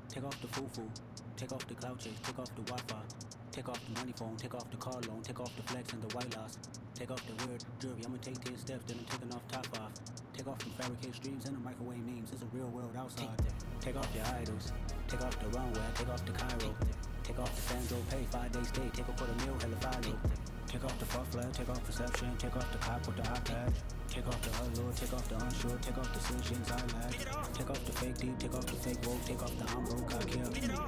Take off the foo-foo, take off the cloud chase, take off the Wi-Fi, take off the money phone, take off the car loan, take off the flex and the white loss, take off the weird jewelry, I'ma take 10 steps, then I'm taking off top 5. Take off from fabricated streams and the microwave memes, it's a real world outside. Take off your idols, take off the runway, take off the Cairo, take off the Sandro pay, 5-day stay, take off for the meal, hella follow. Take off the fuck flag, take off perception, take off the cop with the iPad. Take off the allure, take off the unsure, take off the decisions I lack. Take off the fake deep, take off the fake woke, take off the I'm broke, I care.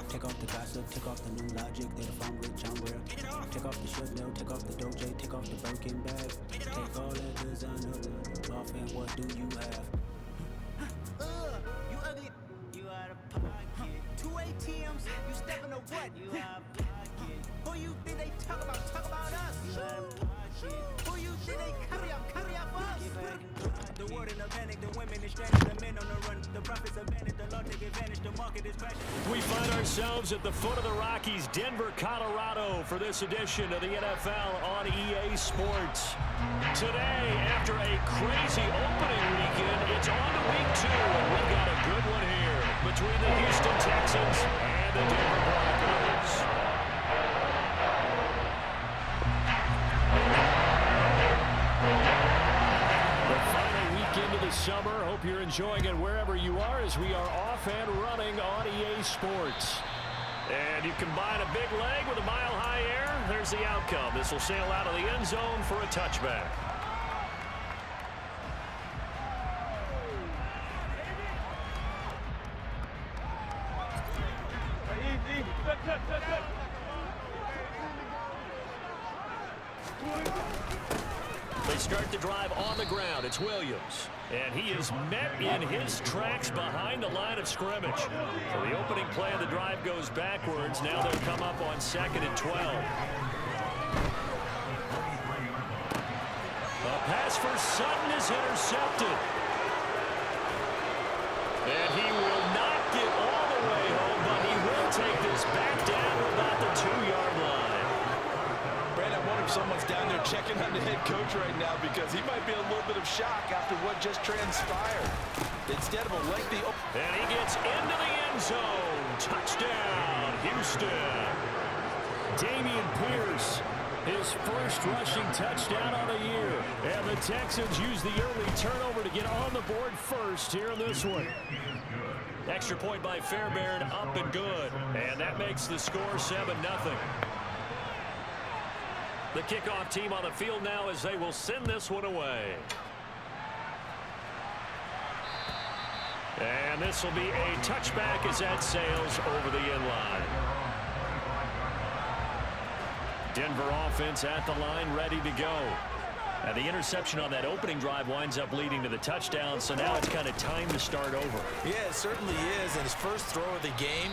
Take off the gossip, take off the new logic, that if I'm rich, I'm rare. Take off the shit now, take off the doje, take off the Birkin bag. Take all that designer off and what do you have? You ugly, you out of pocket. 2 ATMs, you stepping to what? You out of pocket. Who you think they talk about us? You out of pocket. Who you think they carry up us? The word in the panic, the women is stranded, the men on the run, the profits abandoned, the law take advantage, the market is crashing. We find ourselves at the foot of the Rockies, Denver, Colorado, for this edition of the NFL on EA Sports. Today, after a crazy opening weekend, it's on to week 2, and we've got a good one here between the Houston Texans and the Denver Broncos. Into the summer. Hope you're enjoying it wherever you are as we are off and running on EA Sports. And you combine a big leg with a mile-high air, there's the outcome. This will sail out of the end zone for a touchback. They start the drive on the ground. It's Williams. And he is met in his tracks behind the line of scrimmage. So the opening play of the drive goes backwards. Now they'll come up on 2nd and 12. A pass for Sutton is intercepted. And he will not get all the way home, but he will take this back down to about the 2-yard line. I wonder if someone's down there checking on the head coach right now because he might be a little bit of shock after what just transpired. Instead of a lengthy... And he gets into the end zone. Touchdown, Houston. Damian Pierce, his first rushing touchdown of the year. And the Texans use the early turnover to get on the board first here in this one. Extra point by Fairbairn, up and good. And that makes the score 7-0. The kickoff team on the field now as they will send this one away. And this will be a touchback as that sails over the end line. Denver offense at the line, ready to go. And the interception on that opening drive winds up leading to the touchdown, so now it's kind of time to start over. Yeah, it certainly is, and his first throw of the game.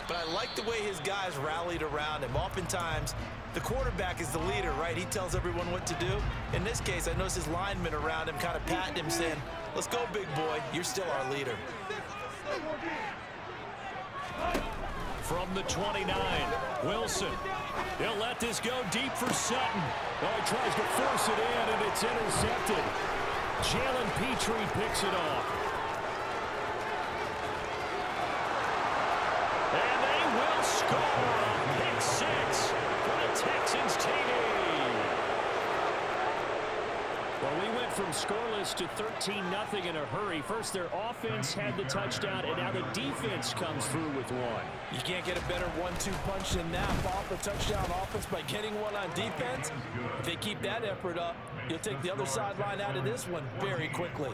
But I like the way his guys rallied around him. Oftentimes, the quarterback is the leader, right? He tells everyone what to do. In this case, I noticed his linemen around him kind of patting him, saying, let's go, big boy. You're still our leader. From the 29, Wilson. They'll let this go deep for Sutton. Oh, he tries to force it in, and it's intercepted. Jalen Petrie picks it off. And they will score. Pick 6 for the Texans TD. Well, we went from scoreless to 13-0 in a hurry. First, their offense had the touchdown, and now the defense comes through with one. You can't get a better 1-2 punch than that. Off the touchdown offense by getting one on defense. If they keep that effort up, you'll take the other sideline out of this one very quickly.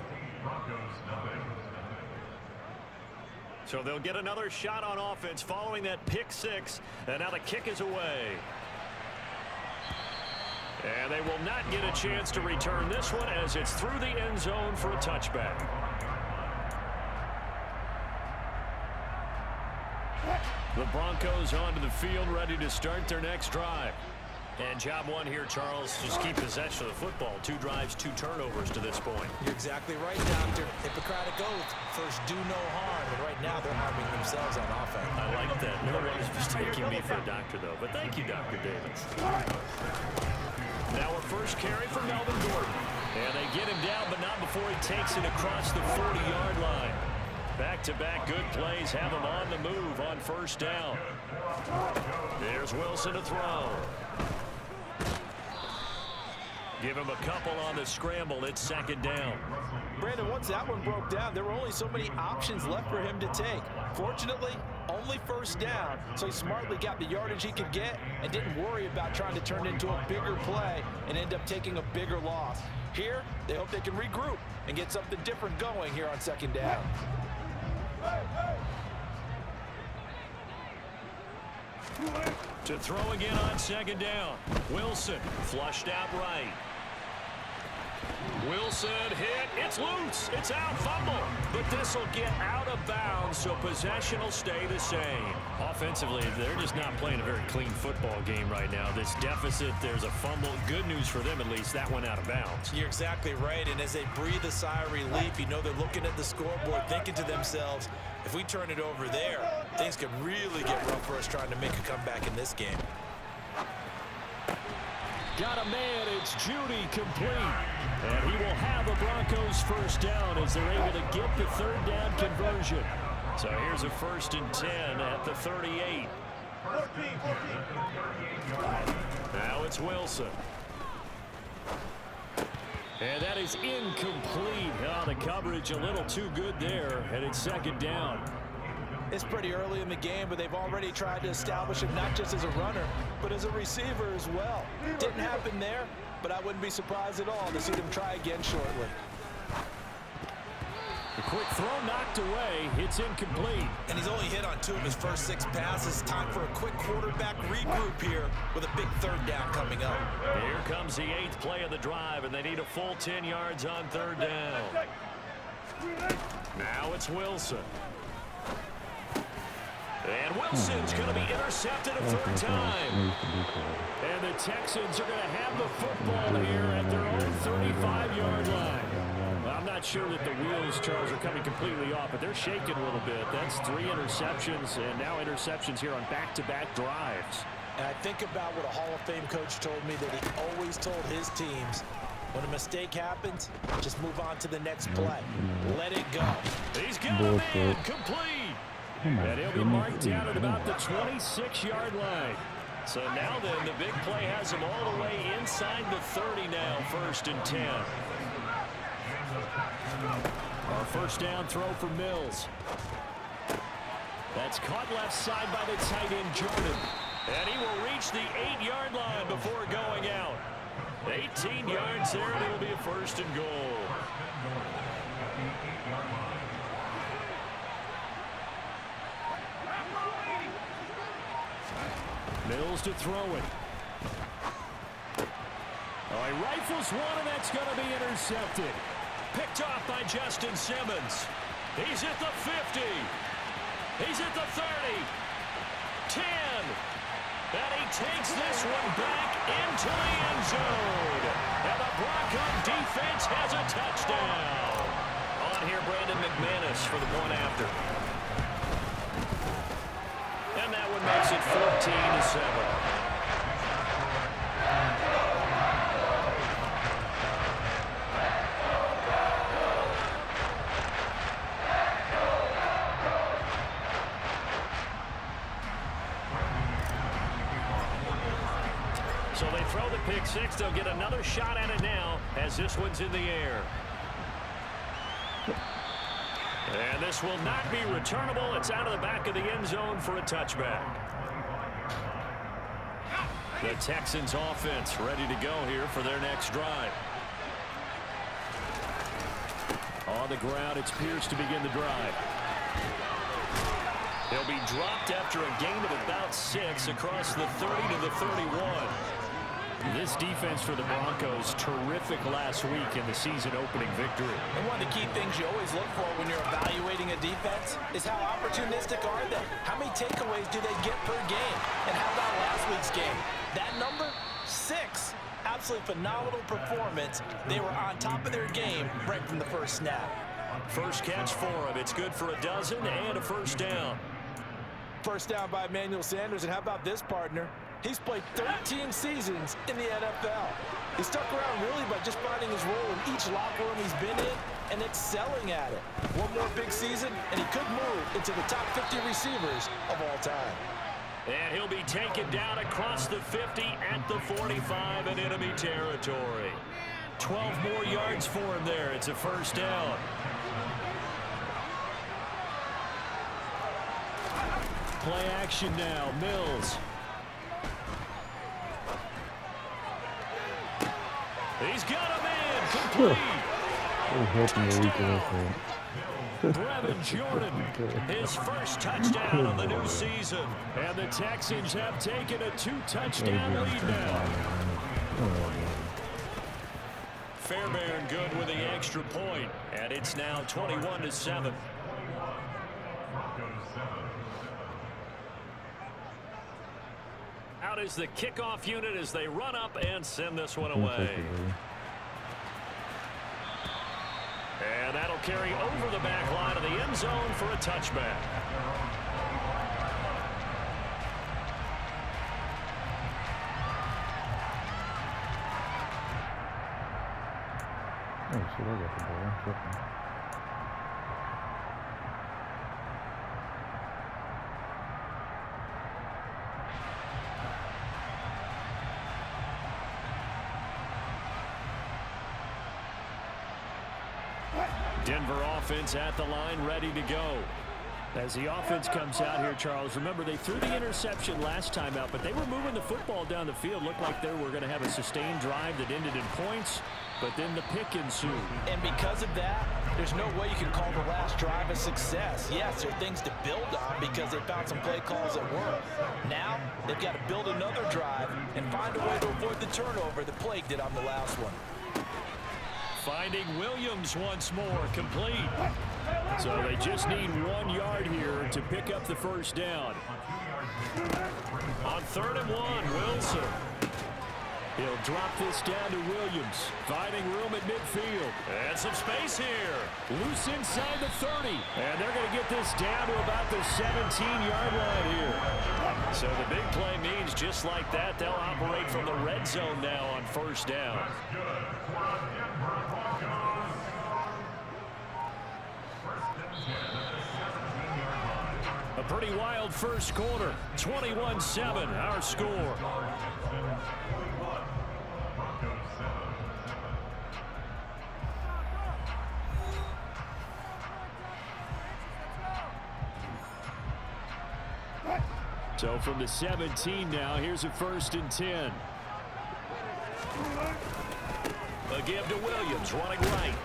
So they'll get another shot on offense following that pick 6, and now the kick is away. And they will not get a chance to return this one as it's through the end zone for a touchback. The Broncos onto the field ready to start their next drive. And job one here, Charles, just keep possession of the football. 2 drives, 2 turnovers to this point. You're exactly right, Doctor. Hippocratic oath. First, do no harm. And right now, they're harming themselves on offense. I like that. No one is mistaking me for a doctor, though. But thank you, Dr. Davis. Now a first carry for Melvin Gordon. And they get him down, but not before he takes it across the 40-yard line. Back-to-back good plays have him on the move on first down. There's Wilson to throw. Give him a couple on the scramble. It's second down. Brandon, once that one broke down, there were only so many options left for him to take. Fortunately, only first down, so he smartly got the yardage he could get and didn't worry about trying to turn it into a bigger play and end up taking a bigger loss. Here, they hope they can regroup and get something different going here on second down. To throw again on second down. Wilson flushed out right. Wilson hit. It's loose. It's out. Fumble. But this will get out of bounds, so possession will stay the same. Offensively, they're just not playing a very clean football game right now. This deficit, there's a fumble. Good news for them, at least. That went out of bounds. You're exactly right. And as they breathe a sigh of relief, you know they're looking at the scoreboard, thinking to themselves, if we turn it over there, things could really get rough for us trying to make a comeback in this game. Got a man, it's Judy, complete. And he will have the Broncos first down as they're able to get the third down conversion. So here's a 1st and 10 at the 38. Now it's Wilson. And that is incomplete. Oh, the coverage a little too good there, and it's second down. It's pretty early in the game, but they've already tried to establish him not just as a runner, but as a receiver as well. Didn't happen there, but I wouldn't be surprised at all to see them try again shortly. The quick throw knocked away. It's incomplete. And he's only hit on 2 of his first 6 passes. Time for a quick quarterback regroup here with a big third down coming up. Here comes the 8th play of the drive, and they need a full 10 yards on third down. Now it's Wilson. And Wilson's going to be intercepted a third time. And the Texans are going to have the football here at their own 35-yard line. Well, I'm not sure that the wheels, Charles, are coming completely off, but they're shaking a little bit. That's 3 interceptions, and now interceptions here on back-to-back drives. And I think about what a Hall of Fame coach told me that he always told his teams, when a mistake happens, just move on to the next play. Let it go. He's got a man complete. And he'll be marked down at about the 26-yard line. So now then, the big play has him all the way inside the 30 now, 1st and 10. Our first down throw for Mills. That's caught left side by the tight end, Jordan. And he will reach the 8-yard line before going out. 18 yards there, and it'll be a 1st and goal. Mills to throw it. Oh, he rifles one, and that's going to be intercepted. Picked off by Justin Simmons. He's at the 50. He's at the 30. 10. And he takes this one back into the end zone. And the Bronco defense has a touchdown. On here, Brandon McManus for the point after. And that one makes it 14-7. So they throw the pick six. They'll get another shot at it now as this one's in the air. And this will not be returnable. It's out of the back of the end zone for a touchback. The Texans offense ready to go here for their next drive. On the ground, it's Pierce to begin the drive. He'll be dropped after a gain of about 6 across the 30 to the 31. This defense for the Broncos, terrific last week in the season-opening victory. And one of the key things you always look for when you're evaluating a defense is how opportunistic are they? How many takeaways do they get per game? And how about last week's game? That number, 6. Absolutely phenomenal performance. They were on top of their game right from the first snap. First catch for him. It's good for a dozen and a first down. First down by Emmanuel Sanders, and how about this, partner? He's played 13 seasons in the NFL. He stuck around really by just finding his role in each locker room he's been in and excelling at it. One more big season, and he could move into the top 50 receivers of all time. And he'll be taken down across the 50 at the 45 in enemy territory. 12 more yards for him there. It's a first down. Play action now. Mills. He's got him in. Complete. Brevin Jordan, his first touchdown of the new season. And the Texans have taken a 2-touchdown lead now. Fairbairn good with the extra point, and it's now 21-7. Out is the kickoff unit as they run up and send this one away. And that'll carry over the back line of the end zone for a touchback. Oh, shit, I got the ball. I'm tripping. Denver offense at the line, ready to go. As the offense comes out here, Charles, remember they threw the interception last time out, but they were moving the football down the field. Looked like they were going to have a sustained drive that ended in points, but then the pick ensued. And because of that, there's no way you can call the last drive a success. Yes, there are things to build on because they found some play calls that work. Now, they've got to build another drive and find a way to avoid the turnover that plagued it on the last one. Finding Williams once more, complete. So they just need 1 yard here to pick up the first down. On 3rd and 1, Wilson. He'll drop this down to Williams, finding room at midfield. And some space here. Loose inside the 30. And they're going to get this down to about the 17-yard line here. So the big play means just like that, they'll operate from the red zone now on first down. A pretty wild first quarter. 21-7, our score. So from the 17 now, here's a 1st and 10. A give to Williams, running right.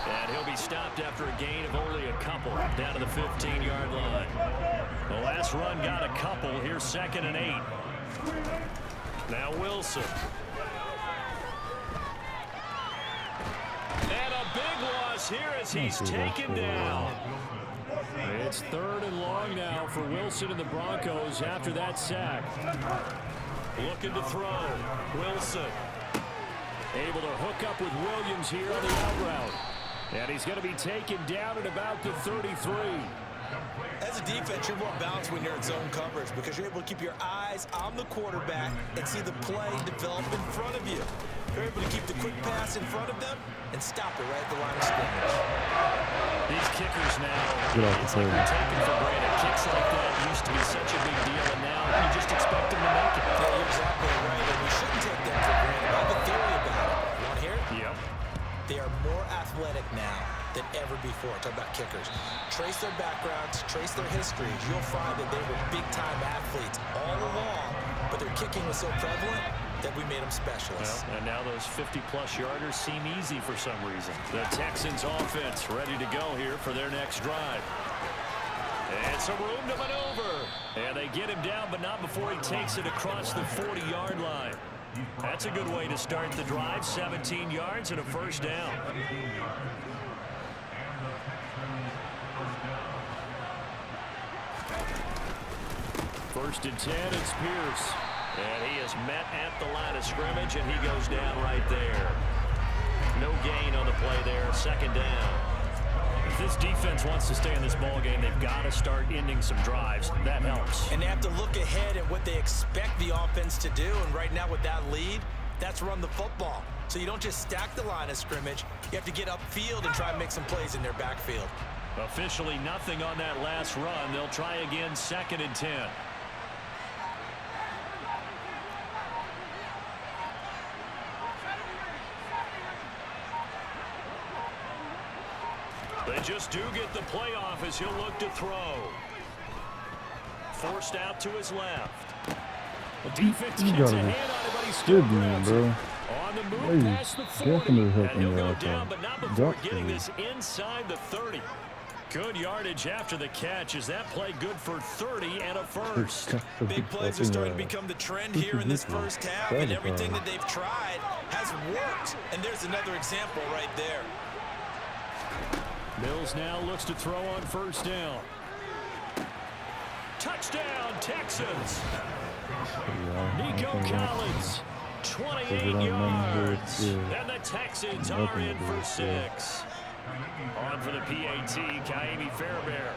And he'll be stopped after a gain of only a couple, down to the 15-yard line. The last run got a couple. Here's 2nd and 8. Now Wilson. And a big loss here as he's taken down. It's 3rd and long now for Wilson and the Broncos after that sack. Looking to throw. Wilson. Able to hook up with Williams here on the out route. And he's going to be taken down at about the 33. As a defense, you're more balanced when you're in zone coverage because you're able to keep your eyes on the quarterback and see the play develop in front of you. You're able to keep the quick pass in front of them and stop it right at the line of scrimmage. These kickers now, it's like they're taken for granted. Kicks like that used to be such a big deal, and now you just expect them to make it. Yeah, you're exactly right, and we shouldn't take them for granted. I have a theory about it. You want to hear it? Yep. They are more athletic now than ever before. Talk about kickers. Trace their backgrounds, trace their histories. You'll find that they were big-time athletes all along, but their kicking was so prevalent that we made them specialists. Well, and now those 50-plus yarders seem easy for some reason. The Texans offense ready to go here for their next drive. And some room to maneuver. And they get him down, but not before he takes it across the 40-yard line. That's a good way to start the drive. 17 yards and a first down. 1st and 10, it's Pierce. And he is met at the line of scrimmage, and he goes down right there. No gain on the play there. Second down. If this defense wants to stay in this ball game, they've got to start ending some drives. That helps. And they have to look ahead at what they expect the offense to do. And right now with that lead, that's run the football. So you don't just stack the line of scrimmage. You have to get upfield and try and make some plays in their backfield. Officially nothing on that last run. They'll try again, 2nd and 10. They just do get the playoff as he'll look to throw. Forced out to his left. The defense You gets a gotta be hand on it, but he still good, man, grabs bro. it. On the move Hey, past the 40. definitely And helping he'll you go out down, there. but not before Duck getting food. this inside the 30. Good yardage after the catch. Is that play good for 30 and a first? Big plays are starting to become the trend here in this first half, and everything that they've tried has worked. And there's another example right there. Mills now looks to throw on first down. Touchdown, Texans. Nico Collins, 28 yards. And the Texans are in for 6. On for the PAT, Kaimi Fairbairn.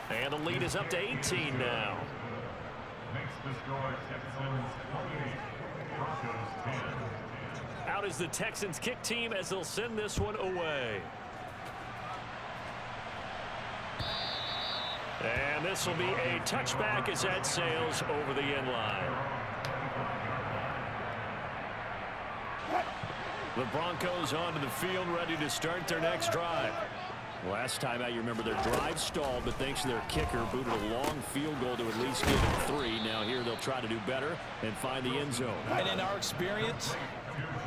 And the lead is up to 18 now. Out is the Texans kick team as they'll send this one away. And this will be a touchback as that sails over the end line. The Broncos onto the field, ready to start their next drive. Last time out, you remember their drive stalled, but thanks to their kicker, booted a long field goal to at least get it 3. Now here they'll try to do better and find the end zone. And in our experience,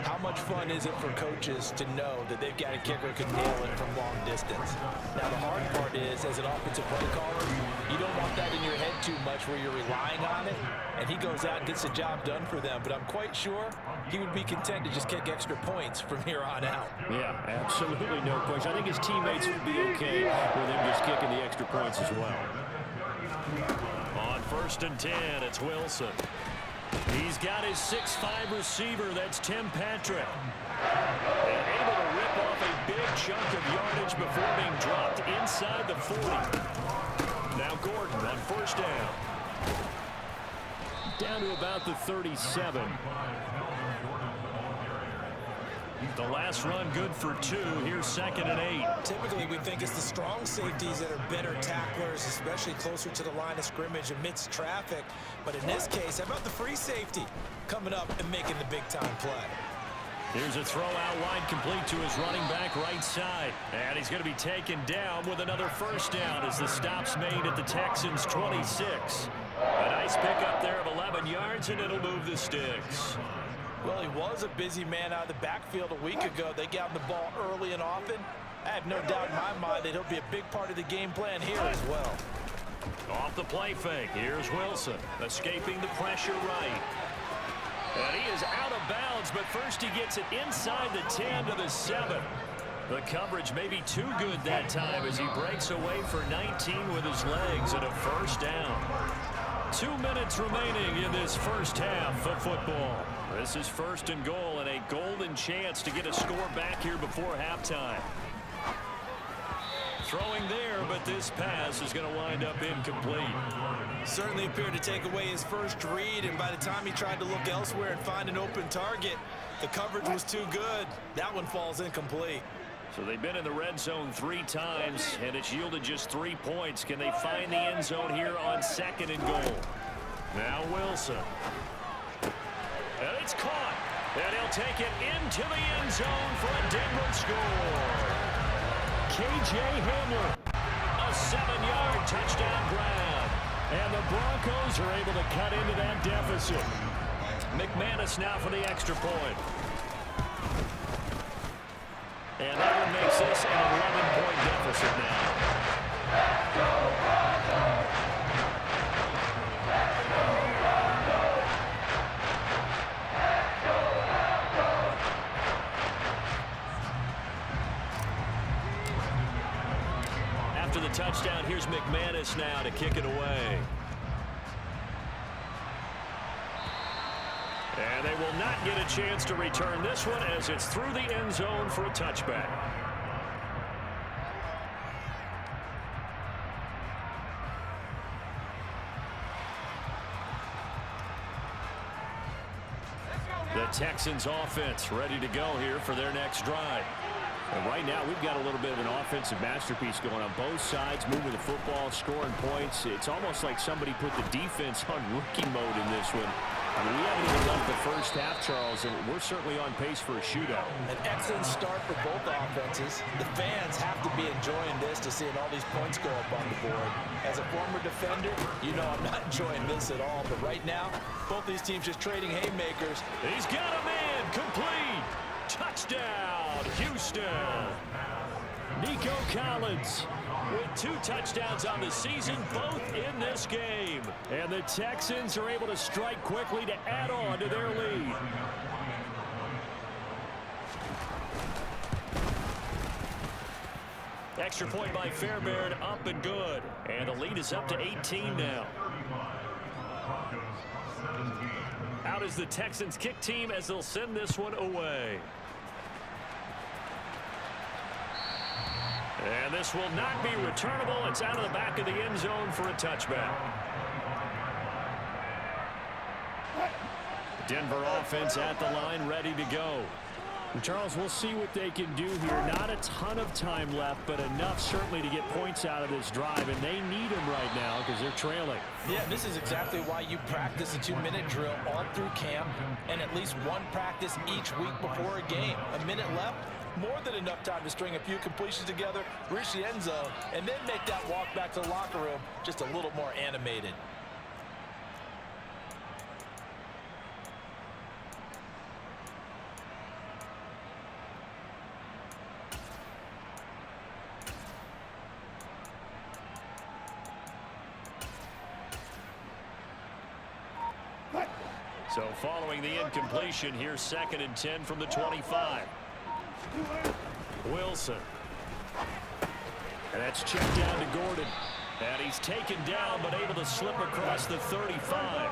how much fun is it for coaches to know that they've got a kicker who can nail it from long distance? Now, the hard part is, as an offensive play caller, you don't want that in your head too much where you're relying on it, and he goes out and gets the job done for them. But I'm quite sure he would be content to just kick extra points from here on out. Yeah, absolutely no question. I think his teammates would be okay with him just kicking the extra points as well. On 1st and 10, it's Wilson. He's got his 6'5" receiver. That's Tim Patrick. And able to rip off a big chunk of yardage before being dropped inside the 40. Now Gordon on 1st down. Down to about the 37. The last run good for 2. Here's 2nd and 8. Typically, we think it's the strong safeties that are better tacklers, especially closer to the line of scrimmage amidst traffic. But in this case, how about the free safety coming up and making the big-time play? Here's a throw out wide, complete to his running back right side. And he's going to be taken down with another 1st down as the stop's made at the Texans' 26. A nice pickup there of 11 yards, and it'll move the sticks. Well, he was a busy man out of the backfield a week ago. They got him the ball early and often. I have no doubt in my mind that he'll be a big part of the game plan here as well. Off the play fake, here's Wilson, escaping the pressure right. And he is out of bounds, but first he gets it inside the 10 to the 7. The coverage may be too good that time as he breaks away for 19 with his legs and a 1st down. 2 minutes remaining in this first half of football. This is 1st and goal and a golden chance to get a score back here before halftime. Throwing there, but this pass is going to wind up incomplete. Certainly appeared to take away his first read, and by the time he tried to look elsewhere and find an open target, the coverage was too good. That one falls incomplete. So they've been in the red zone 3 times, and it's yielded just 3 points. Can they find the end zone here on 2nd and goal? Now Wilson. And it's caught. And he'll take it into the end zone for a Denver score. K.J. Hamler. A 7-yard touchdown grab. And the Broncos are able to cut into that deficit. McManus now for the extra point. And that one makes this an 11-point deficit now. After the touchdown. Here's McManus now to kick it away. And they will not get a chance to return this one as it's through the end zone for a touchback. The Texans offense ready to go here for their next drive. And right now we've got a little bit of an offensive masterpiece going on both sides, moving the football, scoring points. It's almost like somebody put the defense on rookie mode in this one. I mean, we haven't even left the first half, Charles, and we're certainly on pace for a shootout. An excellent start for both offenses. The fans have to be enjoying this to seeing all these points go up on the board. As a former defender, you know I'm not enjoying this at all. But right now, both these teams just trading haymakers. He's got a man, complete. Touchdown, Houston. Nico Collins with 2 touchdowns on the season, both in this game. And the Texans are able to strike quickly to add on to their lead. Extra point by Fairbairn, up and good. And the lead is up to 18 now. Out is the Texans kick team as they'll send this one away. And this will not be returnable. It's out of the back of the end zone for a touchback. Denver offense at the line, ready to go. Charles, we'll see what they can do here. Not a ton of time left, but enough certainly to get points out of this drive, and they need them right now because they're trailing. Yeah, this is exactly why you practice a 2-minute drill all through camp and at least one practice each week before a game. A minute left, more than enough time to string a few completions together, reach the end zone, and then make that walk back to the locker room just a little more animated. So following the incompletion, here's 2nd and 10 from the 25. Wilson. And that's checked down to Gordon. And he's taken down but able to slip across the 35.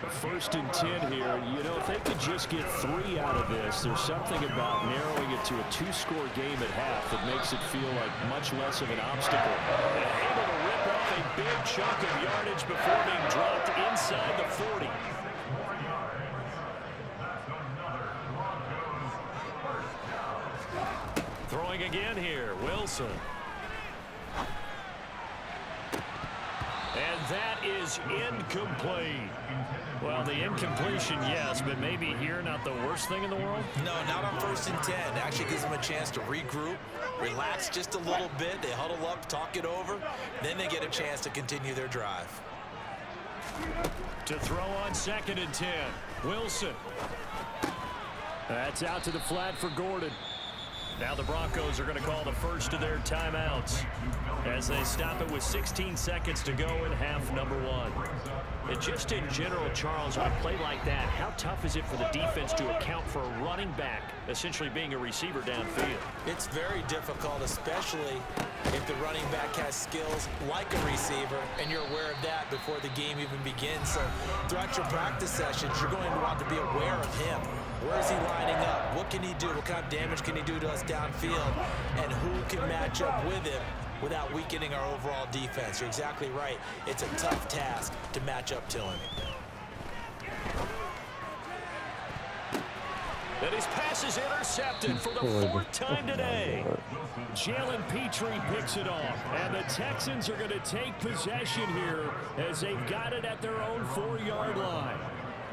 The 1st and 10 here. You know, if they could just get 3 out of this, there's something about narrowing it to a 2-score game at half that makes it feel like much less of an obstacle. And able to rip off a big chunk of yardage before being dropped inside the 40. Throwing again here, Wilson. And that is incomplete. Well, the incompletion, yes, but maybe here not the worst thing in the world? No, not on 1st and 10. Actually gives them a chance to regroup, relax just a little bit. They huddle up, talk it over. Then they get a chance to continue their drive. To throw on 2nd and 10, Wilson. That's out to the flat for Gordon. Now the Broncos are going to call the first of their timeouts as they stop it with 16 seconds to go in half number 1. And just in general, Charles, on a play like that, how tough is it for the defense to account for a running back essentially being a receiver downfield? It's very difficult, especially if the running back has skills like a receiver, and you're aware of that before the game even begins. So throughout your practice sessions, you're going to want to be aware of him. Where is he lining up? What can he do? What kind of damage can he do to us downfield? And who can match up with him without weakening our overall defense? You're exactly right. It's a tough task to match up to him. And his pass is intercepted for the 4th time today. Jalen Petrie picks it off. And the Texans are going to take possession here as they've got it at their own 4-yard line.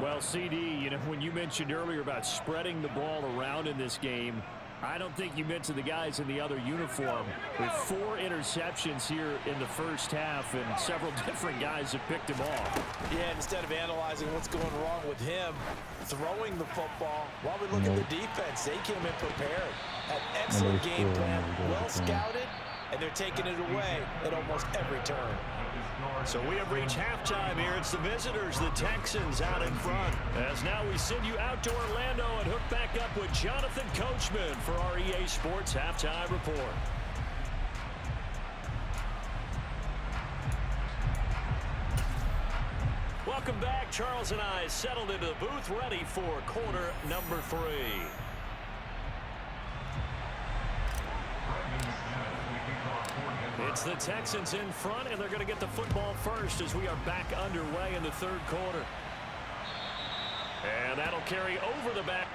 Well, CD, you know, when you mentioned earlier about spreading the ball around in this game, I don't think you mentioned the guys in the other uniform. With 4 interceptions here in the first half, and several different guys have picked him off. Yeah, instead of analyzing what's going wrong with him, throwing the football, while we look at the defense, they came in prepared. An excellent game plan, well scouted, and they're taking it away at almost every turn. So we have reached halftime here. It's the visitors, the Texans, out in front. As now we send you out to Orlando and hook back up with Jonathan Coachman for our EA Sports Halftime Report. Welcome back. Charles and I settled into the booth, ready for quarter number 3. It's the Texans in front, and they're going to get the football first as we are back underway in the third quarter. And that'll carry over the back.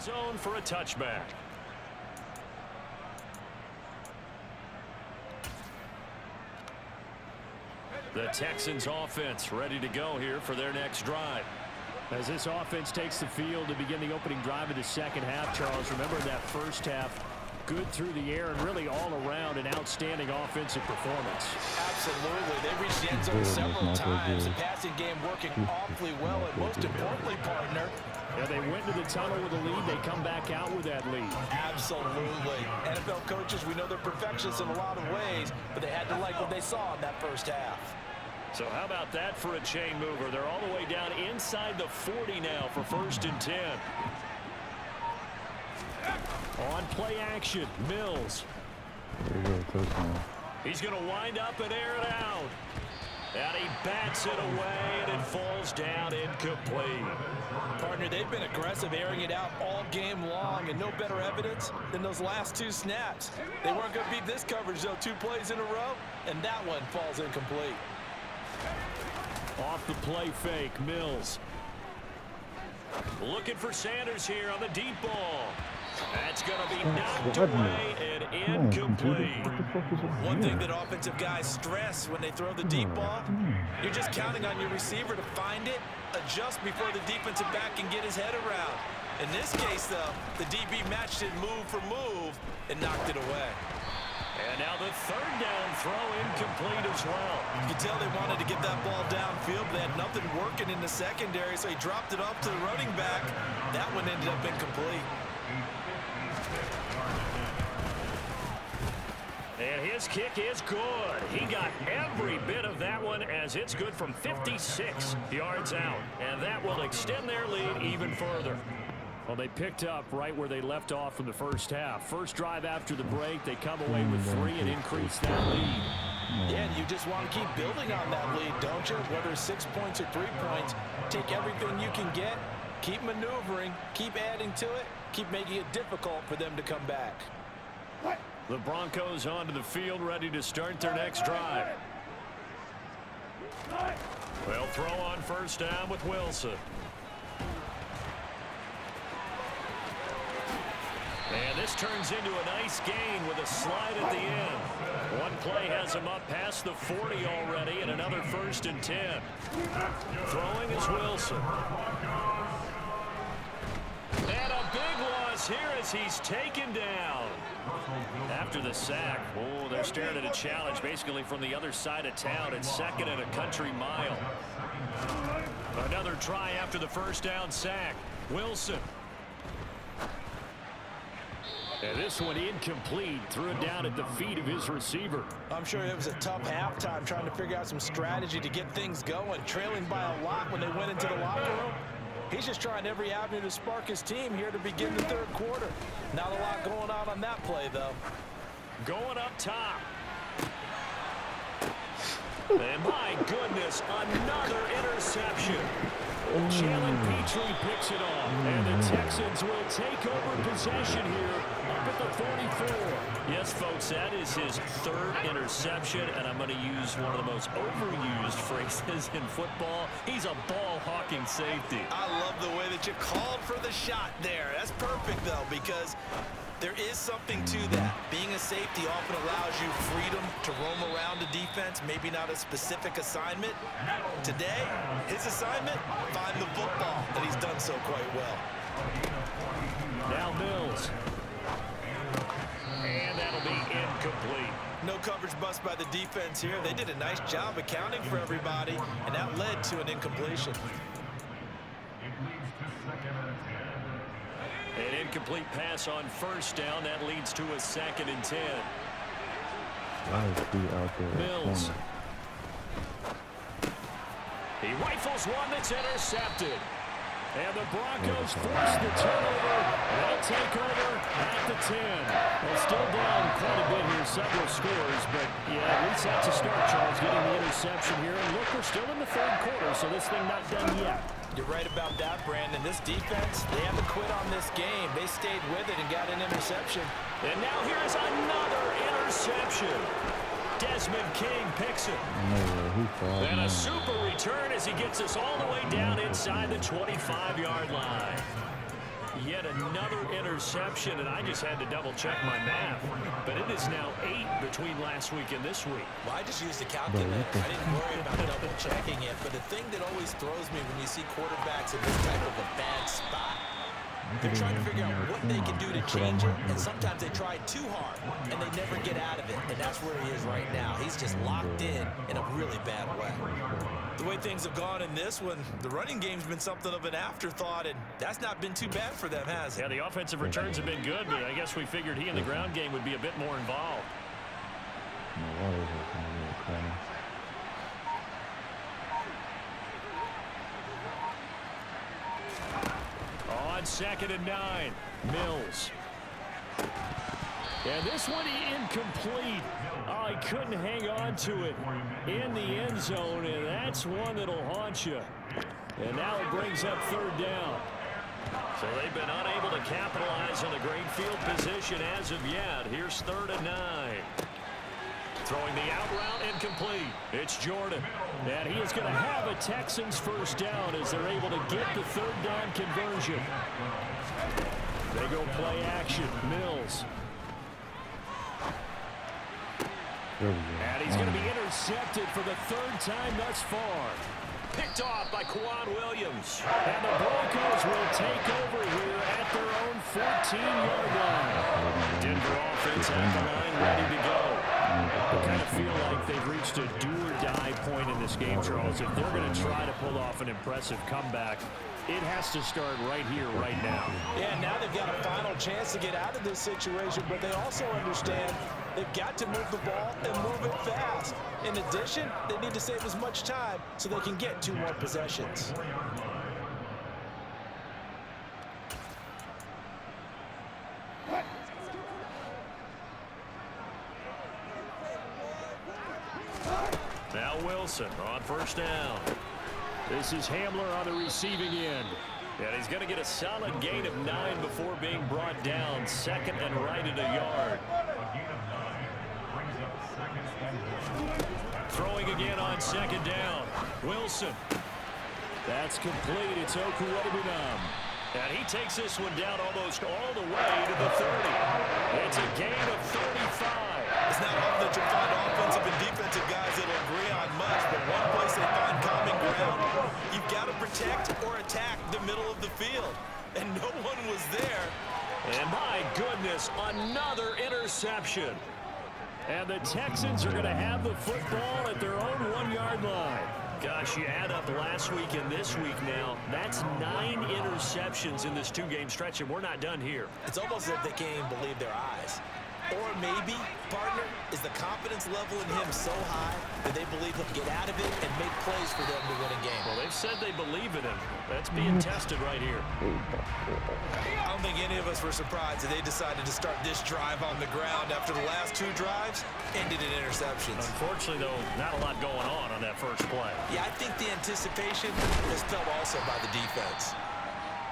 Zone for a touchback. The Texans offense ready to go here for their next drive. As this offense takes the field to begin the opening drive of the second half, Charles, remember that first half, good through the air and really all around an outstanding offensive performance. Absolutely. They reached the end zone several times. The passing game working awfully well, and most importantly, partner, yeah, they went to the tunnel with a lead. They come back out with that lead. Absolutely. NFL coaches, we know they're perfectionists in a lot of ways, but they had to like what they saw in that first half. So how about that for a chain mover? They're all the way down inside the 40 now for 1st and 10. On play action, Mills. He's going to wind up and air it out. And he bats it away, and it falls down incomplete. Partner, they've been aggressive, airing it out all game long, and no better evidence than those last 2 snaps. They weren't going to beat this coverage, though, 2 plays in a row, and that one falls incomplete. Off the play fake, Mills. Looking for Sanders here on the deep ball. That's going to be knocked away and incomplete. One thing that offensive guys stress when they throw the deep ball, you're just counting on your receiver to find it, adjust before the defensive back can get his head around. In this case, though, the DB matched it move for move and knocked it away. And now the 3rd down throw incomplete as well. You can tell they wanted to get that ball downfield, but they had nothing working in the secondary, so he dropped it off to the running back. That one ended up incomplete. And his kick is good. He got every bit of that one as it's good from 56 yards out. And that will extend their lead even further. Well, they picked up right where they left off from the first half. First drive after the break, they come away with 3 and increase that lead. Yeah, and you just want to keep building on that lead, don't you? Whether it's 6 points or 3 points, take everything you can get, keep maneuvering, keep adding to it, keep making it difficult for them to come back. The Broncos onto the field, ready to start their next drive. They'll throw on 1st down with Wilson. And this turns into a nice gain with a slide at the end. One play has him up past the 40 already, and another 1st and 10. Throwing is Wilson. And a big loss here as he's taken down. After the sack, oh, they're staring at a challenge basically from the other side of town. It's 2nd and a country mile. Another try after the 1st down sack. Wilson. And this one incomplete. Threw it down at the feet of his receiver. I'm sure it was a tough halftime trying to figure out some strategy to get things going. Trailing by a lot when they went into the locker room. He's just trying every avenue to spark his team here to begin the 3rd quarter. Not a lot going on that play, though. Going up top. And my goodness, another interception. Jalen Petrie picks it off, and the Texans will take over possession here up at the 44. Yes, folks, that is his third interception, and I'm going to use one of the most overused phrases in football. He's a ball-hawking safety. I love the way that you called for the shot there. That's perfect, though, because there is something to that. Being a safety often allows you freedom to roam around the defense, maybe not a specific assignment. Today, his assignment, find the football, and he's done so quite well. Now Mills. And that'll be incomplete. No coverage bust by the defense here. They did a nice job accounting for everybody, and that led to an incompletion. An incomplete pass on first down. That leads to a 2nd and 10. Mills. He rifles one that's intercepted. And the Broncos force the turnover. They'll take over at the 10. They're still down quite a bit here, several scores. But, yeah, at least that's a start, Charles, getting the interception here. And look, we're still in the 3rd quarter, so this thing not done yet. You're right about that, Brandon. This defense, they haven't quit on this game. They stayed with it and got an interception. And now here's another interception. Desmond King picks it. And a super return as he gets us all the way down inside the 25-yard line. Yet another interception, and I just had to double-check my math. But it is now 8 between last week and this week. Well, I just used a calculator. I didn't worry about double-checking it. But the thing that always throws me when you see quarterbacks in this type of a bad spot, they're trying to figure out what they can do to change it, and sometimes they try too hard, and they never get out of it, and that's where he is right now. He's just locked in a really bad way. The way things have gone in this one, the running game's been something of an afterthought, and that's not been too bad for them, has it? Yeah, the offensive returns have been good, but I guess we figured he in the ground game would be a bit more involved. On 2nd and 9, Mills. And this one incomplete. Oh, he couldn't hang on to it in the end zone, and that's one that'll haunt you. And now it brings up 3rd down. So they've been unable to capitalize on a great field position as of yet. Here's 3rd and 9. Throwing the out route incomplete. It's Jordan. And he is going to have a Texans 1st down as they're able to get the 3rd down conversion. They go play action. Mills. And he's going to be intercepted for the 3rd time thus far. Picked off by Quan Williams. And the Broncos will take over here at their own 14-yard line. Denver offense at the line, ready to go. I kind of feel like they've reached a do-or-die point in this game, Charles. If they're going to try to pull off an impressive comeback, it has to start right here, right now. Yeah, now they've got a final chance to get out of this situation, but they also understand they've got to move the ball and move it fast. In addition, they need to save as much time so they can get 2 more possessions. Now Wilson on 1st down. This is Hamler on the receiving end. And he's going to get a solid gain of 9 before being brought down. 2nd and right at a yard. Throwing again on 2nd down. Wilson. That's complete. It's Okuwedebunam. And he takes this one down almost all the way to the 30. It's a gain of 35. It's not often that you find offensive and defensive guys that will agree on much, but one place they find common ground, you've got to protect or attack the middle of the field. And no one was there. And my goodness, another interception. And the Texans are going to have the football at their own 1-yard line. Gosh, you add up last week and this week now, that's 9 interceptions in this 2-game stretch, and we're not done here. It's almost as if they can't even believe their eyes. Or maybe, partner, is the confidence level in him so high that they believe he'll get out of it and make plays for them to win a game. Well, they've said they believe in him. That's being tested right here. I don't think any of us were surprised that they decided to start this drive on the ground after the last 2 drives ended in interceptions. Unfortunately, though, not a lot going on that first play. Yeah, I think the anticipation is felt also by the defense.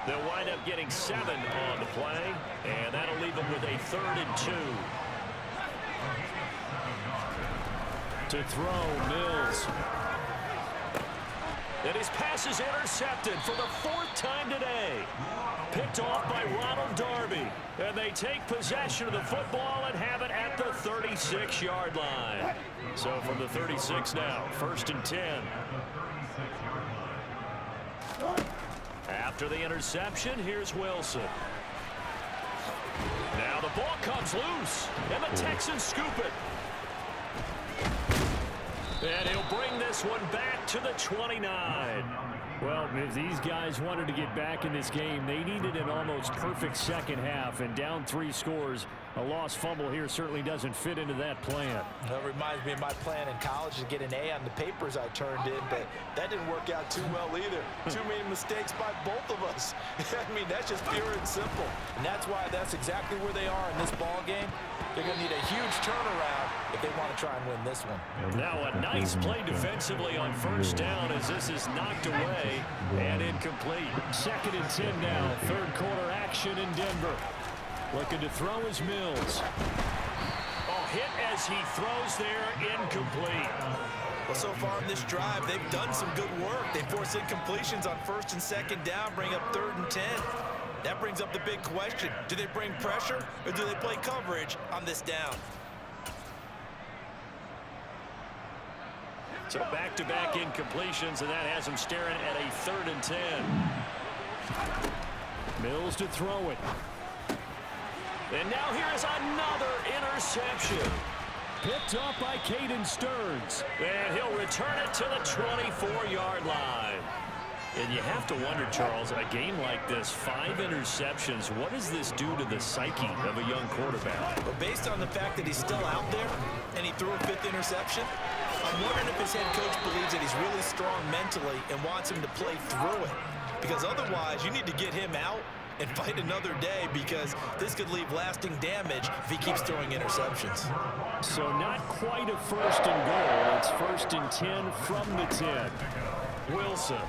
They'll wind up getting 7 on the play, and that'll leave them with a 3rd and 2. To throw, Mills. And his pass is intercepted for the 4th time today. Picked off by Ronald Darby. And they take possession of the football and have it at the 36-yard line. So from the 36 now, 1st and 10. After the interception, here's Wilson. Now the ball comes loose, and the Texans scoop it. And he'll bring this one back to the 29. Well, if these guys wanted to get back in this game, they needed an almost perfect second half, and down 3 scores. A lost fumble here certainly doesn't fit into that plan. That reminds me of my plan in college to get an A on the papers I turned in, but that didn't work out too well either. Too many mistakes by both of us. I mean, that's just pure and simple. And that's why that's exactly where they are in this ball game. They're going to need a huge turnaround if they want to try and win this one. Now a nice play defensively on 1st down as this is knocked away and incomplete. 2nd and 10 now. 3rd quarter action in Denver. Looking to throw is Mills. Oh, hit as he throws there, incomplete. Well, so far in this drive, they've done some good work. They force incompletions on 1st and 2nd down, bring up 3rd and 10. That brings up the big question. Do they bring pressure or do they play coverage on this down? So back-to-back incompletions, and that has them staring at a 3rd and 10. Mills to throw it. And now here is another interception. Picked off by Caden Stearns. And he'll return it to the 24-yard line. And you have to wonder, Charles, a game like this, 5 interceptions, what does this do to the psyche of a young quarterback? But based on the fact that he's still out there and he threw a 5th interception, I'm wondering if his head coach believes that he's really strong mentally and wants him to play through it. Because otherwise, you need to get him out and fight another day, because this could leave lasting damage if he keeps throwing interceptions. So not quite a 1st and goal. It's 1st and 10 from the 10. Wilson.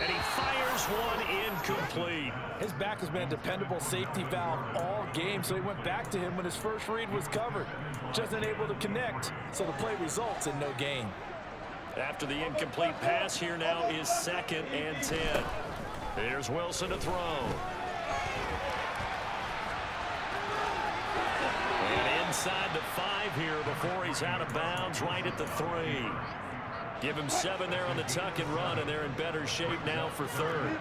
And he fires one incomplete. His back has been a dependable safety valve all game, so he went back to him when his first read was covered. Just unable to connect, so the play results in no gain. After the incomplete pass, here now is 2nd and 10. Here's Wilson to throw. And inside the 5 here before he's out of bounds, right at the 3. Give him 7 there on the tuck and run, and they're in better shape now for 3rd.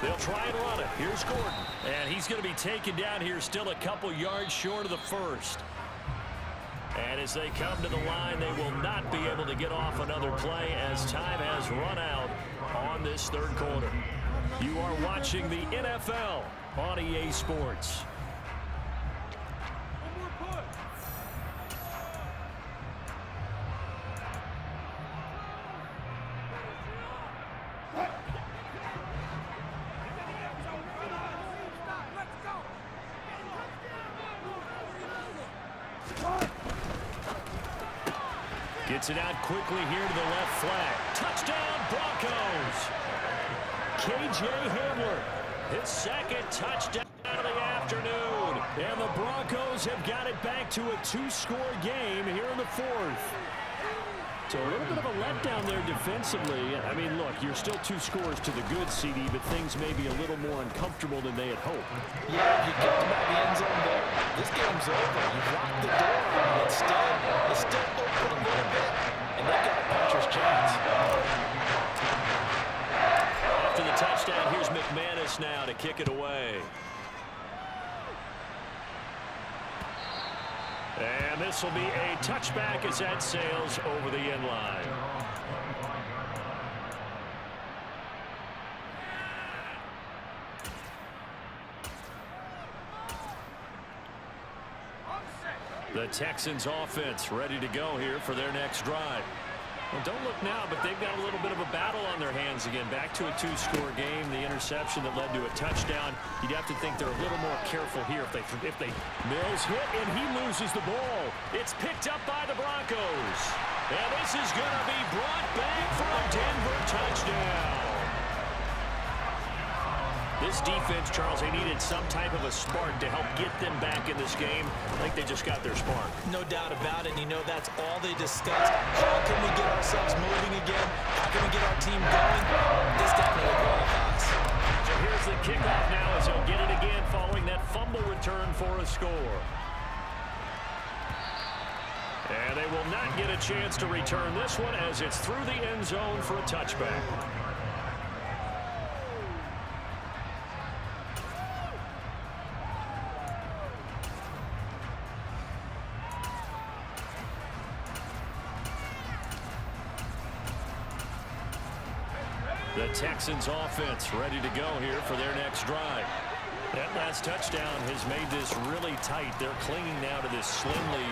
They'll try and run it. Here's Gordon. And he's going to be taken down here, still a couple yards short of the 1st. And as they come to the line, they will not be able to get off another play as time has run out on this 3rd quarter. You are watching the NFL on EA Sports. Gets it out quickly here to the left flat. Touchdown, Broncos. KJ Hamler, his 2nd touchdown of the afternoon. And the Broncos have got it back to a 2-score game here in the 4th. So a little bit of a letdown there defensively. I mean, look, you're still 2 scores to the good, CD, but things may be a little more uncomfortable than they had hoped. Yeah, you get them out of the end zone there. This game's over. You've locked the door. Instead, it's still open a little bit, and they've got a puncher's chance. After the touchdown, here's McManus now to kick it away. And this will be a touchback as that sails over the end line. The Texans offense ready to go here for their next drive. Well, don't look now, but they've got a little bit of a battle on their hands again. Back to a two-score game. The interception that led to a touchdown. You'd have to think they're a little more careful here if they Mills hit and he loses the ball. It's picked up by the Broncos. And this is going to be brought back for a Denver touchdown. This defense, Charles, they needed some type of a spark to help get them back in this game. I think they just got their spark. No doubt about it. And you know that's all they discussed. How can we get ourselves moving again? How can we get our team going? This definitely qualifies. So here's the kickoff now as he'll get it again following that fumble return for a score. And they will not get a chance to return this one as it's through the end zone for a touchback. The Texans offense ready to go here for their next drive. That last touchdown has made this really tight. They're clinging now to this slim lead.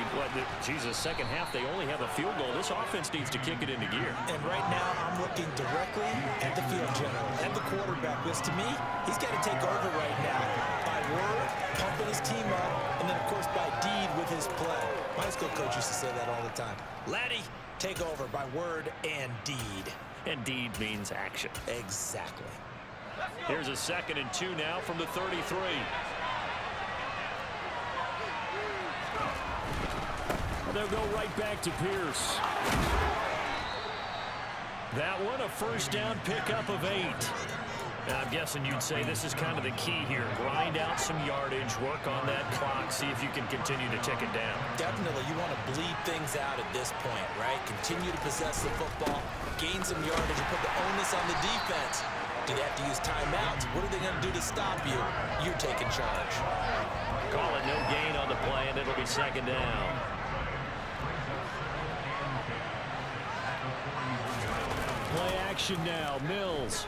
Second half, they only have a field goal. This offense needs to kick it into gear. And right now, I'm looking directly at the field general, at the quarterback. Because to me, he's got to take over right now. By word, pumping his team up, and then, of course, by deed with his play. My high school coach used to say that all the time. Laddie, take over by word and deed. And deed means action. Exactly. Here's a 2nd and 2 now from the 33. They'll go right back to Pierce. That one, a first down pickup of 8. Now, I'm guessing you'd say this is kind of the key here. Grind out some yardage, work on that clock, see if you can continue to tick it down. Definitely. You want to bleed things out at this point, right? Continue to possess the football, gain some yardage, and put the onus on the defense. Do they have to use timeouts? What are they going to do to stop you? You're taking charge. Call it no gain on the play, and it'll be 2nd down. Play action now. Mills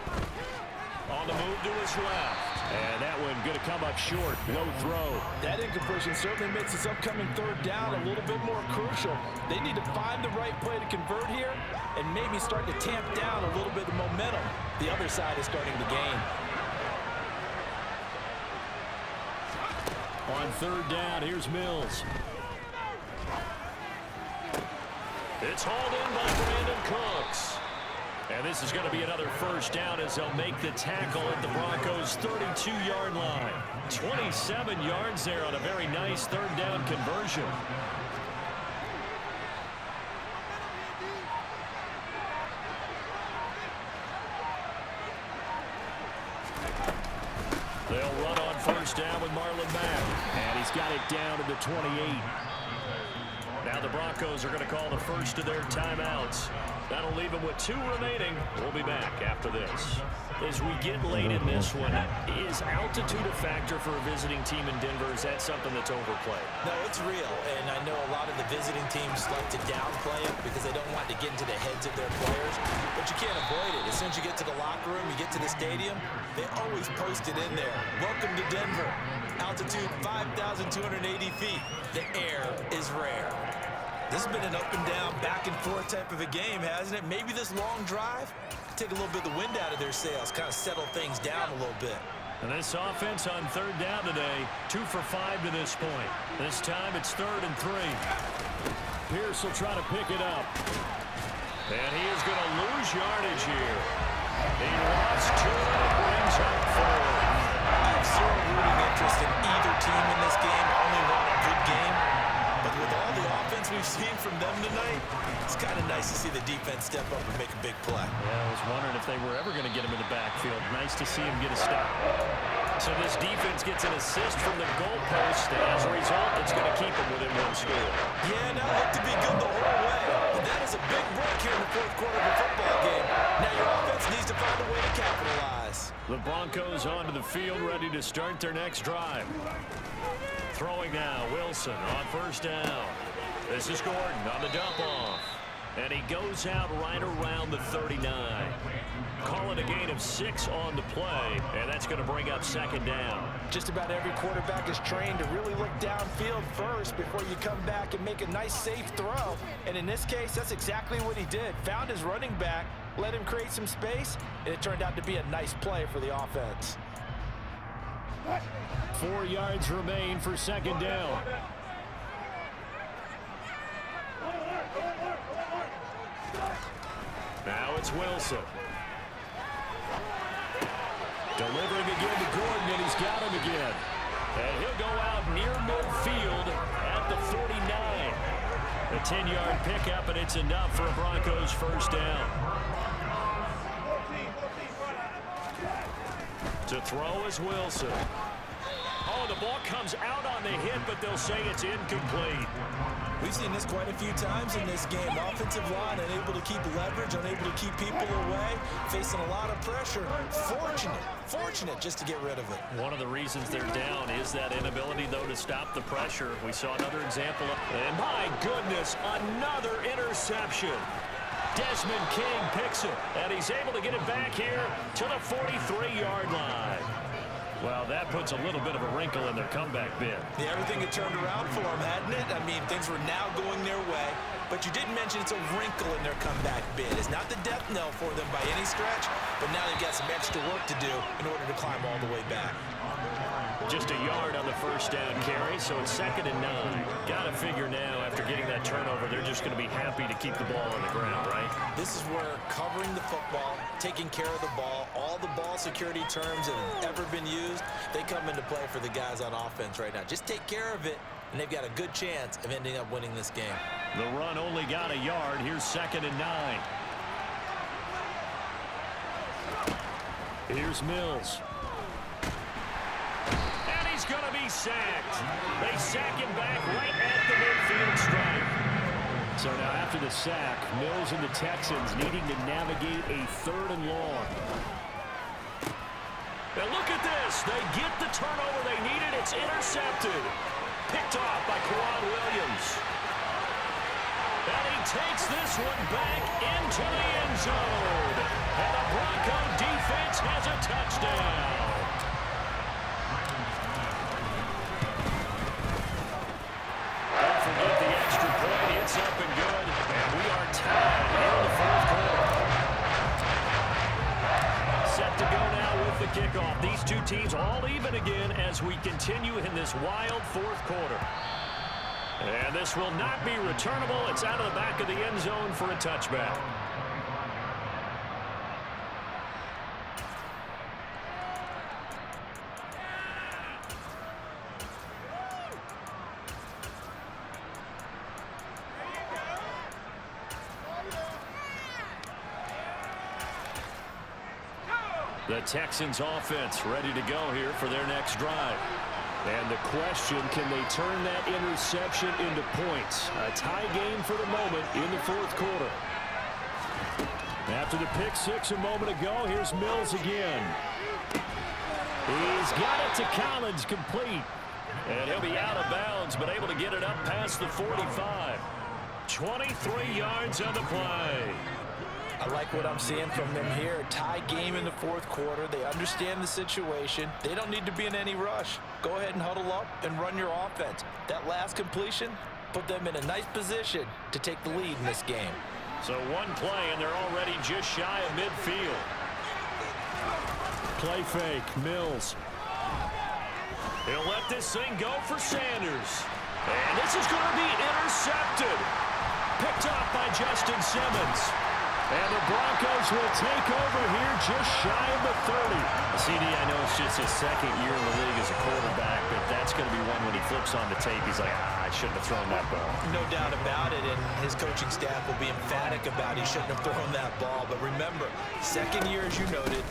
on the move to his left. And that one going to come up short. No throw. That incompletion certainly makes this upcoming 3rd down a little bit more crucial. They need to find the right play to convert here and maybe start to tamp down a little bit of momentum. The other side is starting to gain. On 3rd down, here's Mills. It's hauled in by Brandon Cooks. And this is going to be another first down as they'll make the tackle at the Broncos' 32-yard line. 27 yards there on a very nice 3rd down conversion. They'll run on first down with Marlon Mack. And he's got it down to the 28. Now the Broncos are going to call the first of their timeouts. That'll leave them with 2 remaining. We'll be back after this. As we get late in this one, is altitude a factor for a visiting team in Denver? Is that something that's overplayed? No, it's real, and I know a lot of the visiting teams like to downplay it because they don't want to get into the heads of their players, but you can't avoid it. As soon as you get to the locker room, you get to the stadium, they always post it in there. Welcome to Denver. Altitude 5,280 feet. The air is rare. This has been an up and down, back and forth type of a game, hasn't it? Maybe this long drive take a little bit of the wind out of their sails, kind of settle things down a little bit. And this offense on 3rd down today, 2 for 5 to this point. This time it's 3rd and 3. Pierce will try to pick it up. And he is going to lose yardage here. He lost 2 and it brings up 4. I have zero rooting interest in either team in this game. I only want a good game. But with all the offense we've seen from them tonight, it's kind of nice to see the defense step up and make a big play. Yeah, I was wondering if they were ever going to get him in the backfield. Nice to see him get a stop. So this defense gets an assist from the goalpost, and as a result, it's going to keep them within 1 score. Yeah, now look to be good the whole way. But that is a big break here in the 4th quarter of a football game. Now your offense needs to find a way to capitalize. The Broncos onto the field, ready to start their next drive. Throwing now, Wilson on first down. This is Gordon on the dump off. And he goes out right around the 39. Call it a gain of 6 on the play, and that's going to bring up second down. Just about every quarterback is trained to really look downfield first before you come back and make a nice, safe throw. And in this case, that's exactly what he did. Found his running back, let him create some space, and it turned out to be a nice play for the offense. 4 yards remain for second down. Now it's Wilson. Delivering again to Gordon, and he's got him again. And he'll go out near midfield at the 49. A 10-yard pickup, and it's enough for a Broncos first down. To throw is Wilson. Oh, the ball comes out on the hit, but they'll say it's incomplete. We've seen this quite a few times in this game. Offensive line unable to keep leverage, unable to keep people away, facing a lot of pressure. Fortunate just to get rid of it. One of the reasons they're down is that inability, though, to stop the pressure. We saw another example of, and my goodness, another interception. Desmond King picks it, and he's able to get it back here to the 43-yard line. Well, that puts a little bit of a wrinkle in their comeback bid. Yeah, everything had turned around for them, hadn't it? I mean, things were now going their way. But you did mention it's a wrinkle in their comeback bid. It's not the death knell for them by any stretch, but now they've got some extra work to do in order to climb all the way back. Just a yard on the first down carry, so it's 2nd and 9. Got to figure now, after getting that turnover, they're just going to be happy to keep the ball on the ground, right? This is where covering the football, taking care of the ball, all the ball security terms that have ever been used, they come into play for the guys on offense right now. Just take care of it, and they've got a good chance of ending up winning this game. The run only got a yard. Here's 2nd and 9. Here's Mills. He's going to be sacked. They sack him back right at the midfield stripe. So now after the sack, Mills and the Texans needing to navigate a 3rd and long. Now look at this. They get the turnover they needed. It's intercepted. Picked off by Quran Williams. And he takes this one back into the end zone. And the Bronco defense has a touchdown. Forget the extra point. It's up and good. And we are tied here in the 4th quarter. Set to go now with the kickoff. These two teams all even again as we continue in this wild 4th quarter. And this will not be returnable. It's out of the back of the end zone for a touchback. The Texans offense ready to go here for their next drive. And the question, can they turn that interception into points? A tie game for the moment in the 4th quarter. After the pick six a moment ago, here's Mills again. He's got it to Collins, complete. And he'll be out of bounds, but able to get it up past the 45. 23 yards on the play. I like what I'm seeing from them here. Tie game in the 4th quarter. They understand the situation. They don't need to be in any rush. Go ahead and huddle up and run your offense. That last completion put them in a nice position to take the lead in this game. So one play, and they're already just shy of midfield. Play fake, Mills. He'll let this thing go for Sanders. And this is going to be intercepted. Picked off by Justin Simmons. And the Broncos will take over here just shy of the 30. CD, I know it's just his 2nd year in the league as a quarterback, but that's going to be one when he flips on the tape. He's like, I shouldn't have thrown that ball. No doubt about it, and his coaching staff will be emphatic about he shouldn't have thrown that ball. But remember, 2nd year, as you noted,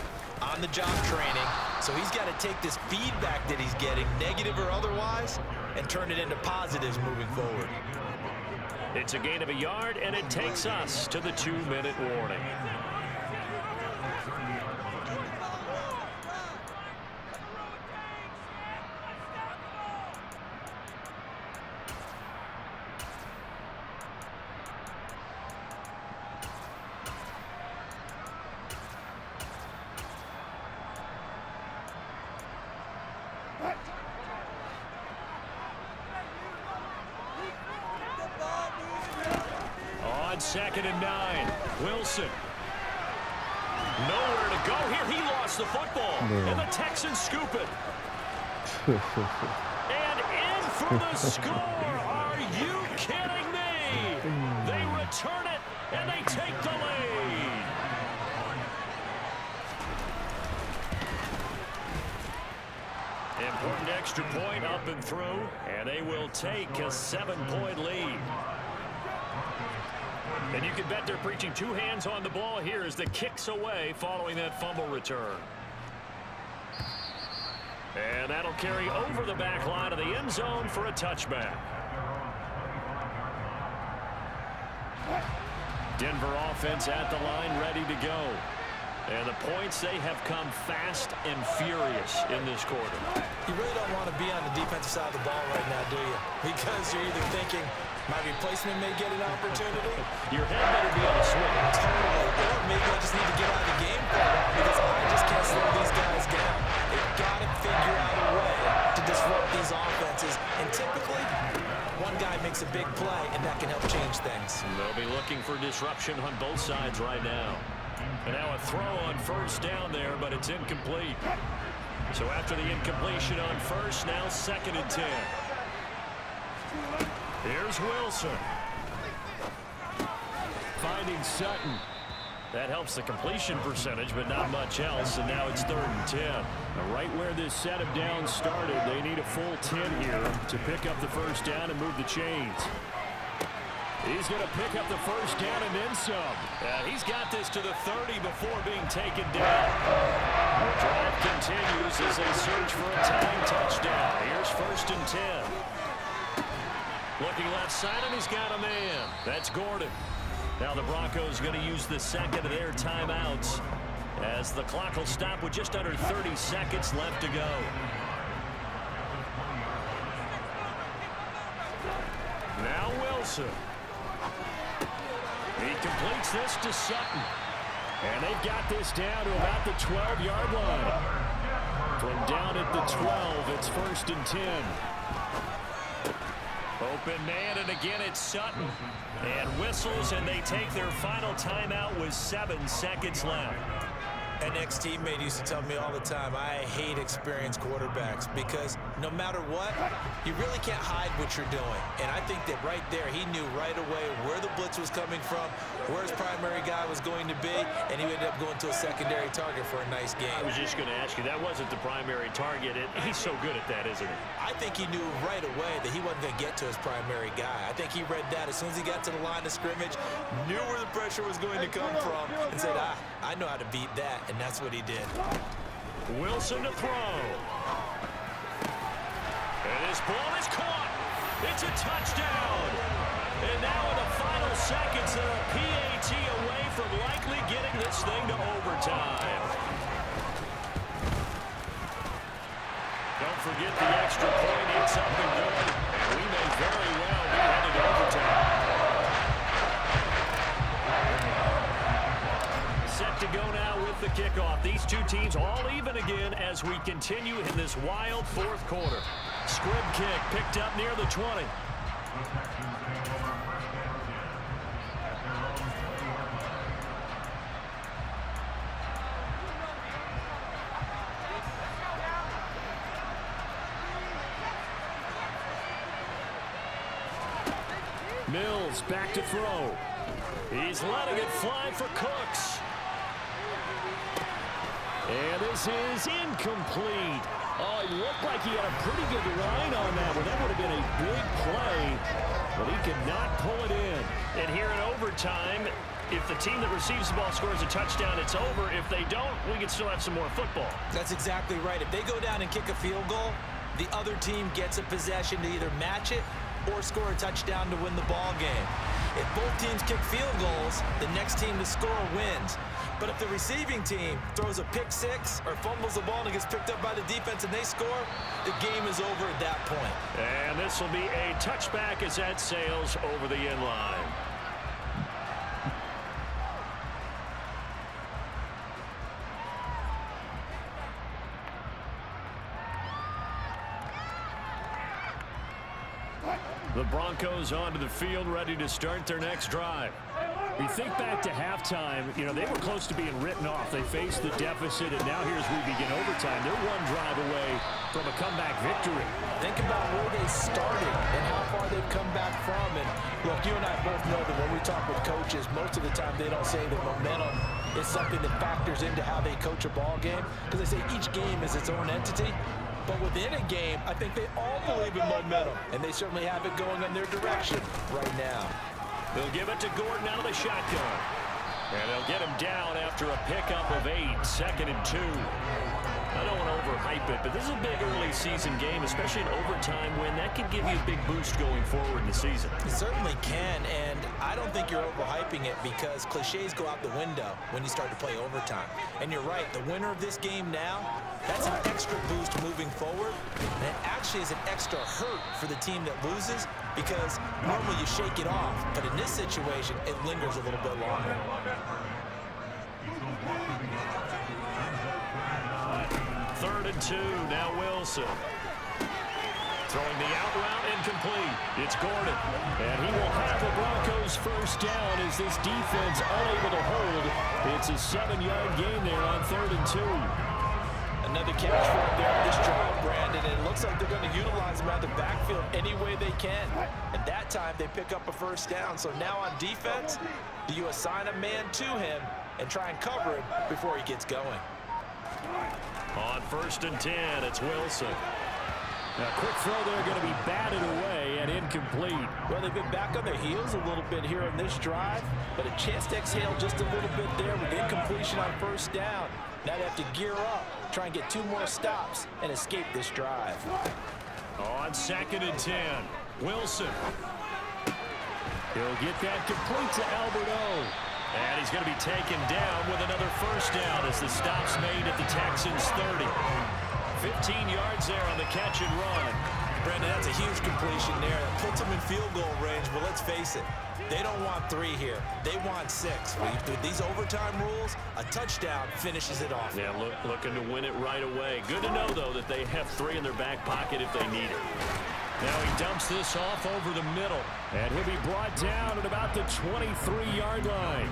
on-the-job training. So he's got to take this feedback that he's getting, negative or otherwise, and turn it into positives moving forward. It's a gain of a yard, and it takes us to the 2-minute warning. on 2nd and 9. Wilson. Nowhere to go here. He lost the football. And the Texans scoop it. And in for the score. Are you kidding me? They return it, and they take the lead. Important extra point up and through, and they will take a 7-point lead. And you can bet they're preaching 2 hands on the ball here as the kick's away following that fumble return. And that'll carry over the back line of the end zone for a touchback. Denver offense at the line, ready to go. And the points, they have come fast and furious in this quarter. You really don't want to be on the defensive side of the ball right now, do you? Because you're either thinking, my replacement may get an opportunity. Your head better be on a swing. Totally. Or maybe I just need to get out of the game for a while because I just can't slow these guys down. They've got to figure out a way to disrupt these offenses. And typically, one guy makes a big play, and that can help change things. They'll be looking for disruption on both sides right now. And now a throw on first down there, but it's incomplete. So after the incompletion on first, now 2nd and 10. Here's Wilson. Finding Sutton. That helps the completion percentage, but not much else. And now it's 3rd and 10. Now right where this set of downs started, they need a full 10 here to pick up the first down and move the chains. He's going to pick up the first down and then some. He's got this to the 30 before being taken down. The drive continues as they search for a tying touchdown. Here's 1st and 10. Looking left side, and he's got a man. That's Gordon. Now the Broncos going to use the second of their timeouts as the clock will stop with just under 30 seconds left to go. Now Wilson. He completes this to Sutton. And they've got this down to about the 12-yard line. From down at the 12, it's 1st and 10. Open man, and again it's Sutton. And whistles, and they take their final timeout with 7 seconds left. An ex-teammate used to tell me all the time, I hate experienced quarterbacks because no matter what, you really can't hide what you're doing. And I think that right there, he knew right away where the blitz was coming from, where his primary guy was going to be, and he ended up going to a secondary target for a nice game. I was just going to ask you, that wasn't the primary target. He's so good at that, isn't he? I think he knew right away that he wasn't going to get to his primary guy. I think he read that as soon as he got to the line of scrimmage, knew where the pressure was going to come from, and said, I know how to beat that. And that's what he did. Wilson to throw. And his ball is caught. It's a touchdown. And now in the final seconds, they're a PAT away from likely getting this thing to overtime. Don't forget the extra point. It's up and good. And we may very well be headed to overtime. Set to go now with the kickoff. These two teams all even again as we continue in this wild 4th quarter. Squib kick picked up near the 20. Mills back to throw. He's letting it fly for Cooks. And this is incomplete. Oh, it looked like he had a pretty good line on that one. That would have been a big play, but he could not pull it in. And here in overtime, if the team that receives the ball scores a touchdown, it's over. If they don't, we can still have some more football. That's exactly right. If they go down and kick a field goal, the other team gets a possession to either match it or score a touchdown to win the ball game. If both teams kick field goals, the next team to score wins. But if the receiving team throws a pick six or fumbles the ball and it gets picked up by the defense and they score, the game is over at that point. And this will be a touchback as that sails over the end line. The Broncos onto the field, ready to start their next drive. We think back to halftime, you know, they were close to being written off. They faced the deficit, and now here's we begin overtime. They're one drive away from a comeback victory. Think about where they started and how far they've come back from. And look, you and I both know that when we talk with coaches, most of the time they don't say that momentum is something that factors into how they coach a ball game, because they say each game is its own entity. But within a game, I think they all believe in momentum, and they certainly have it going in their direction right now. They'll give it to Gordon out of the shotgun. And they'll get him down after a pickup of 8, 2nd and 2. I don't want to overhype it, but this is a big early season game, especially an overtime win. That can give you a big boost going forward in the season. It certainly can, and I don't think you're overhyping it because cliches go out the window when you start to play overtime. And you're right, the winner of this game now, that's an extra boost moving forward, and it actually is an extra hurt for the team that loses because normally you shake it off, but in this situation, it lingers a little bit longer. Third and 2, now Wilson. Throwing the out route incomplete. It's Gordon. And he will have the Broncos first down as this defense unable to hold. It's a 7-yard gain there on 3rd and 2. Another catch for there on this drive, Brandon. And it looks like they're going to utilize him out the backfield any way they can. And that time they pick up a first down. So now on defense, do you assign a man to him and try and cover him before he gets going? On 1st and 10, it's Wilson. A quick throw there going to be batted away and incomplete. Well, they've been back on their heels a little bit here on this drive, but a chance to exhale just a little bit there with incompletion on first down. Now they have to gear up, try and get 2 more stops and escape this drive. On 2nd and 10, Wilson. He'll get that complete to Alberto. And he's going to be taken down with another first down as the stop's made at the Texans' 30. 15 yards there on the catch and run. Brandon, that's a huge completion there. That puts them in field goal range, but let's face it, they don't want 3 here. They want 6. With these overtime rules, a touchdown finishes it off. Yeah, looking to win it right away. Good to know, though, that they have 3 in their back pocket if they need it. Now he dumps this off over the middle, and he'll be brought down at about the 23-yard line.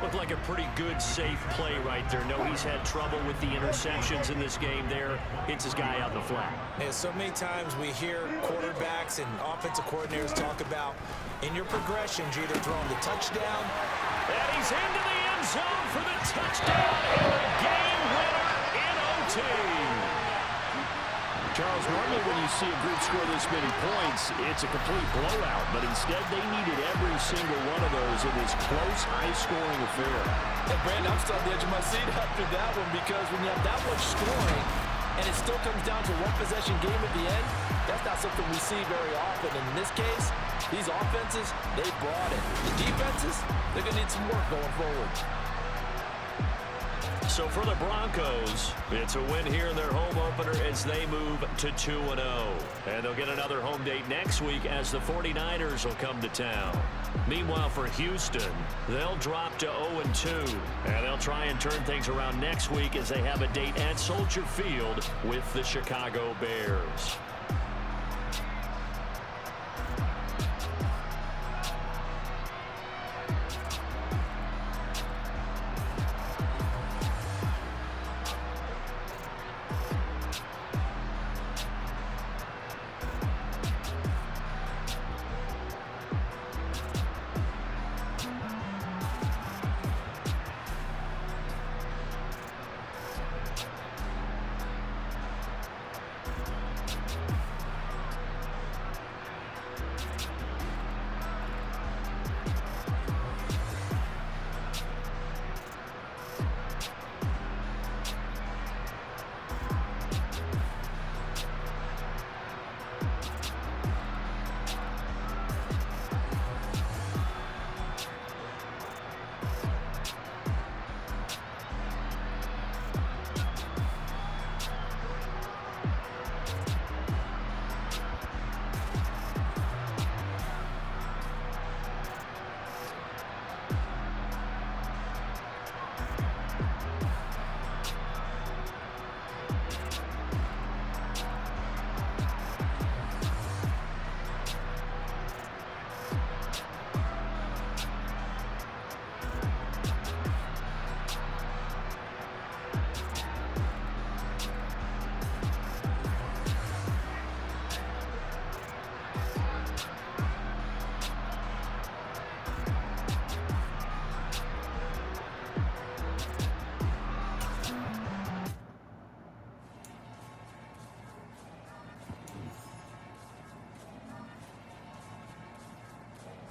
Looked like a pretty good, safe play right there. No, he's had trouble with the interceptions in this game there. Hits his guy out in the flat. Yeah, so many times we hear quarterbacks and offensive coordinators talk about in your progressions, you're either throwing the touchdown. And he's into the end zone for the touchdown and the game winner in OT. Charles, normally when you see a group score this many points, it's a complete blowout. But instead, they needed every single one of those in this close, high-scoring affair. And Brandon, I'm still on the edge of my seat after that one because when you have that much scoring and it still comes down to one possession game at the end, that's not something we see very often. And in this case, these offenses, they brought it. The defenses, they're going to need some work going forward. So for the Broncos, it's a win here in their home opener as they move to 2-0. And they'll get another home date next week as the 49ers will come to town. Meanwhile, for Houston, they'll drop to 0-2. And they'll try and turn things around next week as they have a date at Soldier Field with the Chicago Bears.